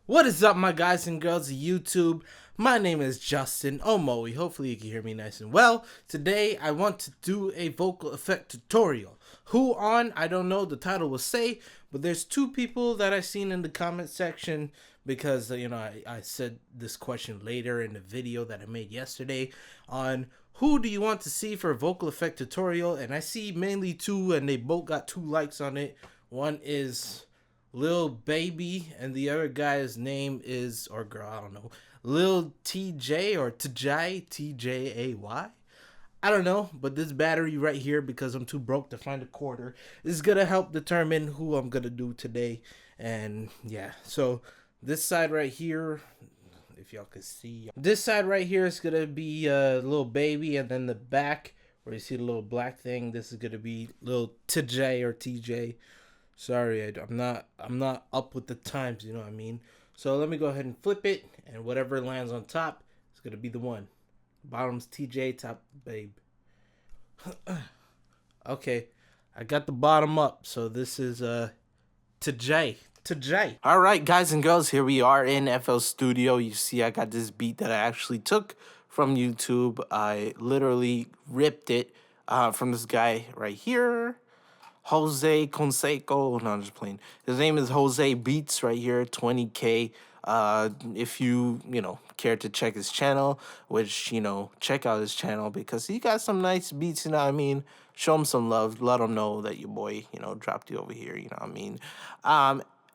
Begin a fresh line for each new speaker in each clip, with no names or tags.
What is up, my guys and girls of YouTube? My name is Justin Omoi. Hopefully you can hear me nice and well. Today I want to do a vocal effect tutorial. Who on? I don't know, the title will say, but there's two people that I seen in the comment section because, I said this question later in the video that I made yesterday on who do you want to see for a vocal effect tutorial, and I see mainly two and they both got 2 likes on it. One is Lil Baby, and the other guy's name is, or girl, I don't know, Lil Tjay or Tjay, Tjay. I don't know, but this battery right here, because I'm too broke to find a quarter, is gonna help determine who I'm gonna do today. And yeah, so this side right here, if y'all can see, this side right here is gonna be Lil Baby, and then the back where you see the little black thing, this is gonna be Lil Tjay or TJ. Sorry, I'm not up with the times, you know what I mean? So let me go ahead and flip it, and whatever lands on top is gonna be the one. Bottom's TJ, top Babe. Okay, I got the bottom up, so this is TJ. TJ. All right, guys and girls, here we are in FL Studio. You see, I got this beat that I actually took from YouTube. I literally ripped it from this guy right here. Jose Conseco. No, I'm just playing. His name is Jose Beats right here, 20K. If you care to check his channel, which, check out his channel because he got some nice beats, you know what I mean? Show him some love. Let him know that your boy, dropped you over here, you know what I mean?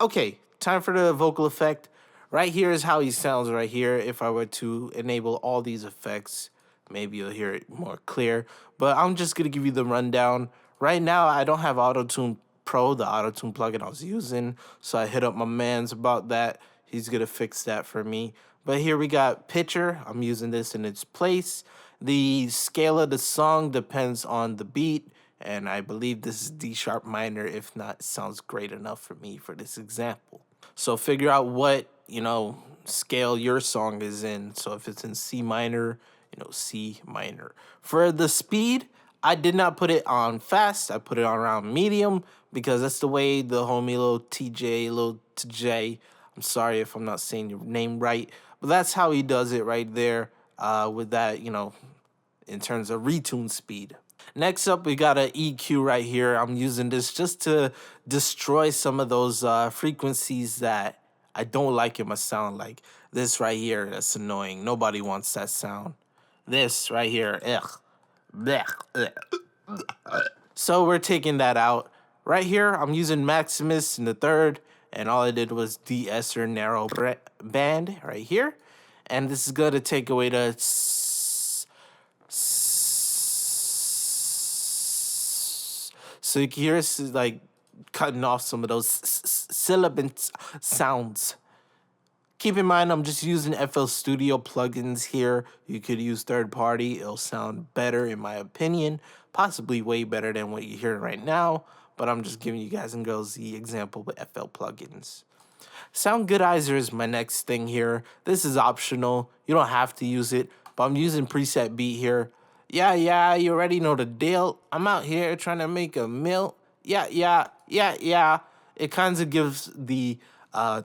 Okay, time for the vocal effect. Right here is how he sounds right here. If I were to enable all these effects, maybe you'll hear it more clear. But I'm just going to give you the rundown. Right now, I don't have Auto-Tune Pro, the Auto-Tune plugin I was using, so I hit up my mans about that. He's going to fix that for me. But here we got Pitcher. I'm using this in its place. The scale of the song depends on the beat, and I believe this is D sharp minor. If not, it sounds great enough for me for this example. So figure out what, scale your song is in. So if it's in C minor, C minor. For the speed, I did not put it on fast. I put it on around medium because that's the way the homie Lil Tjay, I'm sorry if I'm not saying your name right, but that's how he does it right there with that, in terms of retune speed. Next up, we got an EQ right here. I'm using this just to destroy some of those frequencies that I don't like in my sound, like this right here. That's annoying. Nobody wants that sound. This right here, ugh. So we're taking that out. Right here, I'm using Maximus in the third, and all I did was de-ess or narrow band right here. And this is going to take away the so you can hear us like cutting off some of those sibilant sounds. Keep in mind, I'm just using FL Studio plugins here. You could use third party. It'll sound better, in my opinion. Possibly way better than what you're hearing right now. But I'm just giving you guys and girls the example with FL plugins. Sound Goodizer is my next thing here. This is optional. You don't have to use it. But I'm using preset beat here. Yeah, you already know the deal. I'm out here trying to make a meal. Yeah. It kind of gives the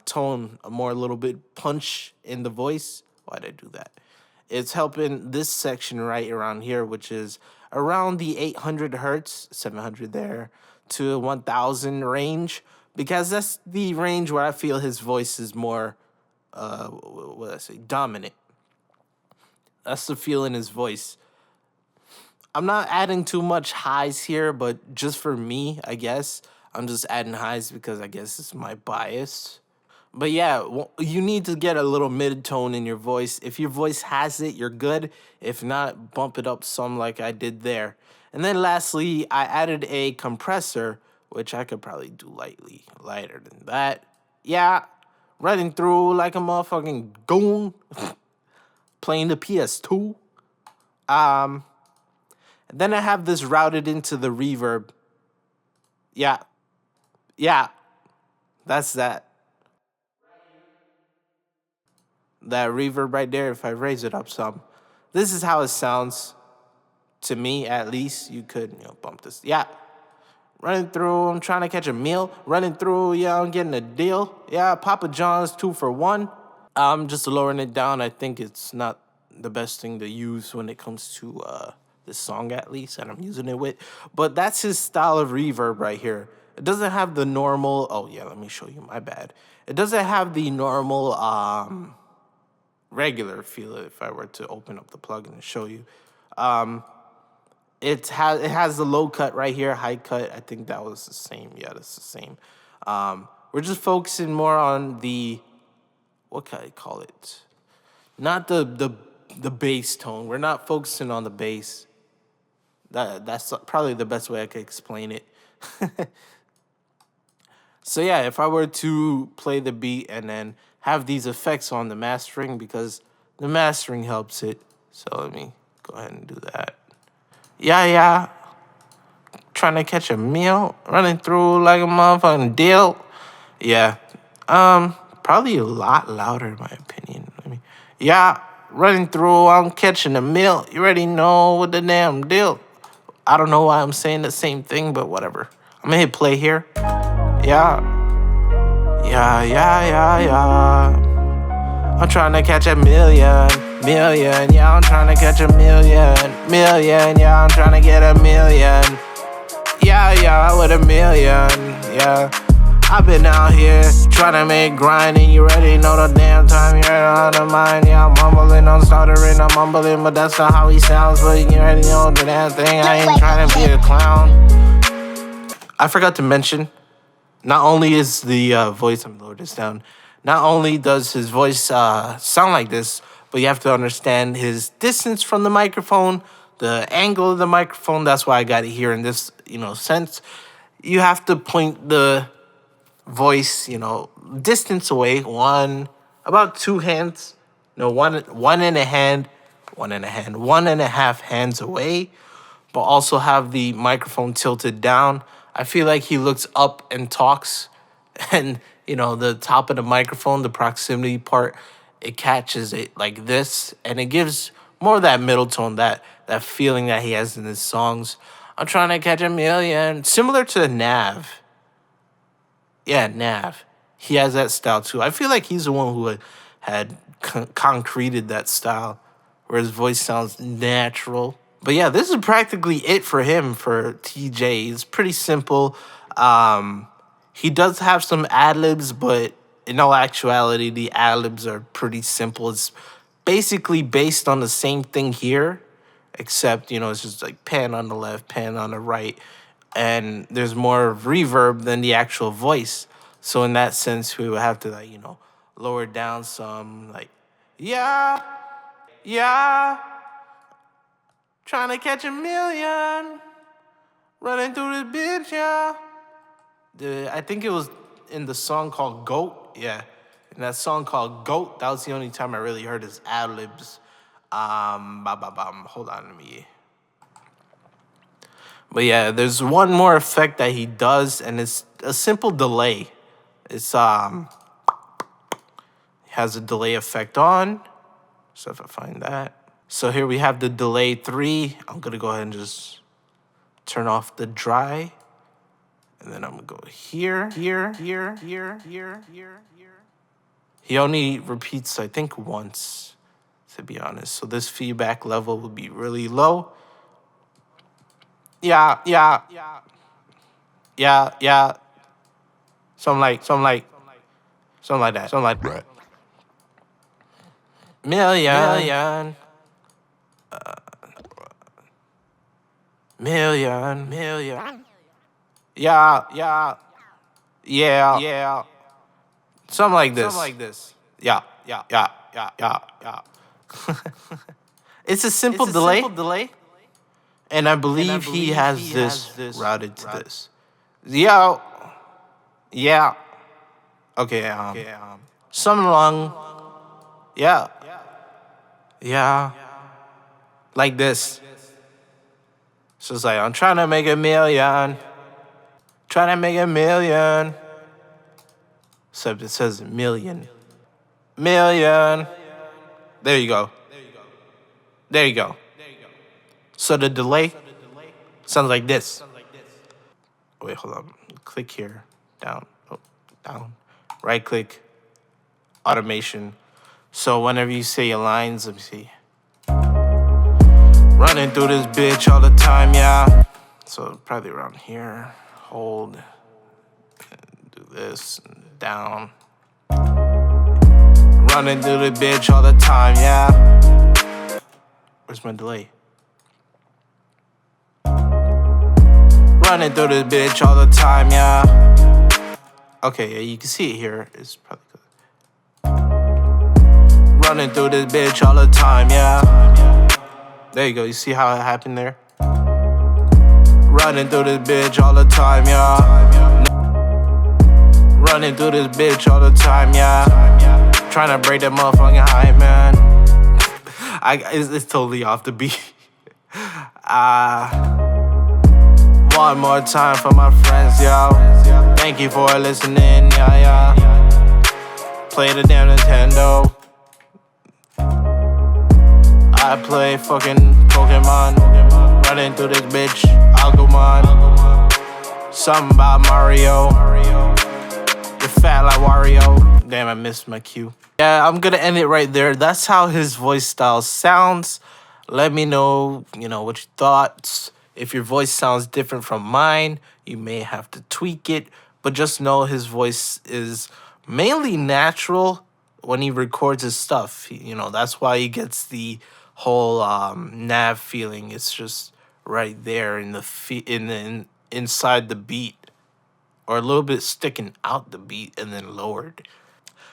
tone a little bit punch in the voice. Why'd I do that? It's helping this section right around here, which is around the 800 hertz, 700 there, to 1000 range, because that's the range where I feel his voice is more, dominant. That's the feel in his voice. I'm not adding too much highs here, but just for me, I guess, I'm just adding highs because I guess it's my bias. But yeah, you need to get a little mid-tone in your voice. If your voice has it, you're good. If not, bump it up some like I did there. And then lastly, I added a compressor, which I could probably do lighter than that. Yeah, running through like a motherfucking goon. Playing the PS2. Then I have this routed into the reverb. Yeah, that's that. That reverb right there, if I raise it up some. This is how it sounds to me, at least. You could, bump this. Yeah, Running through, I'm trying to catch a meal. Running through, yeah, I'm getting a deal. Yeah, Papa John's 2 for $1. I'm just lowering it down. I think it's not the best thing to use when it comes to this song, at least, and I'm using it with. But that's his style of reverb right here. It doesn't have the normal. Oh yeah, let me show you. My bad. It doesn't have the normal regular feel. If I were to open up the plugin and show you, it has the low cut right here, high cut. I think that was the same. Yeah, that's the same. We're just focusing more on the, what can I call it? Not the bass tone. We're not focusing on the bass. That's probably the best way I could explain it. So yeah, if I were to play the beat and then have these effects on the mastering, because the mastering helps it. So let me go ahead and do that. Yeah. Trying to catch a meal, running through like a motherfucking deal. Yeah. Probably a lot louder in my opinion. Yeah, running through, I'm catching a meal. You already know what the damn deal. I don't know why I'm saying the same thing, but whatever. I'm gonna hit play here. Yeah. I'm trying to catch a million. Yeah, I'm trying to catch a million. Yeah, I'm trying to get a million. Yeah, with a million. Yeah. I've been out here trying to make grind, and you already know the damn time you're on the mind. Yeah, I'm mumbling, I'm stuttering, I'm mumbling, but that's not how he sounds. But you already know the damn thing. I ain't trying to be a clown. I forgot to mention, not only is the voice, I'm lower this down, not only does his voice sound like this, but you have to understand his distance from the microphone, the angle of the microphone. That's why I got it here in this, sense. You have to point the voice, distance away, about 2 hands, one and a half hands away, but also have the microphone tilted down. I feel like he looks up and talks, and the top of the microphone, the proximity part, it catches it like this, and it gives more of that middle tone, that feeling that he has in his songs. I'm trying to catch a million, similar to Nav. Yeah, Nav. He has that style too. I feel like he's the one who had concreted that style, where his voice sounds natural. But yeah, this is practically it for him, for TJ. It's pretty simple. He does have some ad-libs, but in all actuality, the ad-libs are pretty simple. It's basically based on the same thing here, except, it's just like pan on the left, pan on the right, and there's more reverb than the actual voice. So in that sense, we would have to, lower down some, yeah, trying to catch a million, running through this bitch, yeah. I think it was in the song called Goat, yeah. In that song called Goat, that was the only time I really heard his ad-libs. Hold on, let me... But yeah, there's one more effect that he does, and it's a simple delay. It's has a delay effect on. So if I find that. So here we have the delay 3. I'm gonna go ahead and just turn off the dry. And then I'm gonna go here. He only repeats, I think, once, to be honest. So this feedback level will be really low. Yeah. Something like that. Million. Yeah. Something like this. Yeah. It's a simple delay. And I believe he has this routed to this. Yeah. Okay, something along. Yeah. Like this. So it's like, I'm trying to make a million. Except it says million. There you go. So the delay sounds like this. wait, hold on. Click here. Down. Oh, down. Right click. Automation. So whenever you say your lines, let me see. Running through this bitch all the time, yeah. So probably around here. Hold. And do this. And down. Running through the bitch all the time, yeah. Where's my delay? Running through this bitch all the time, yeah. Okay, yeah, you can see it here. It's probably good. Running through this bitch all the time, yeah. There you go. You see how it happened there? Running through this bitch all the time, yeah. Running through this bitch all the time, yeah. Trying to break that motherfucking high, man. It's totally off the beat. One more time for my friends, yo. Thank you for listening, yeah. Play the damn Nintendo. I play fucking Pokemon. Running through this bitch, Agumon. Something about Mario. You're fat like Wario. Damn, I missed my cue. Yeah, I'm gonna end it right there. That's how his voice style sounds. Let me know, what your thoughts. If your voice sounds different from mine, you may have to tweak it. But just know his voice is mainly natural when he records his stuff. That's why he gets the whole nav feeling. It's just right there in the inside the beat, or a little bit sticking out the beat and then lowered.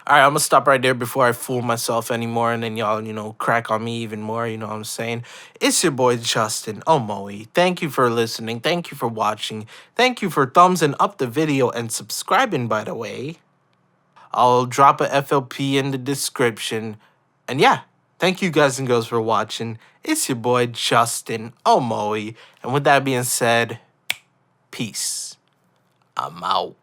All right, I'm going to stop right there before I fool myself anymore and then y'all, crack on me even more, you know what I'm saying? It's your boy, Justin Omoi. Thank you for listening. Thank you for watching. Thank you for thumbsing up the video and subscribing, by the way. I'll drop a FLP in the description. And yeah, thank you guys and girls for watching. It's your boy, Justin Omoi. And with that being said, peace. I'm out.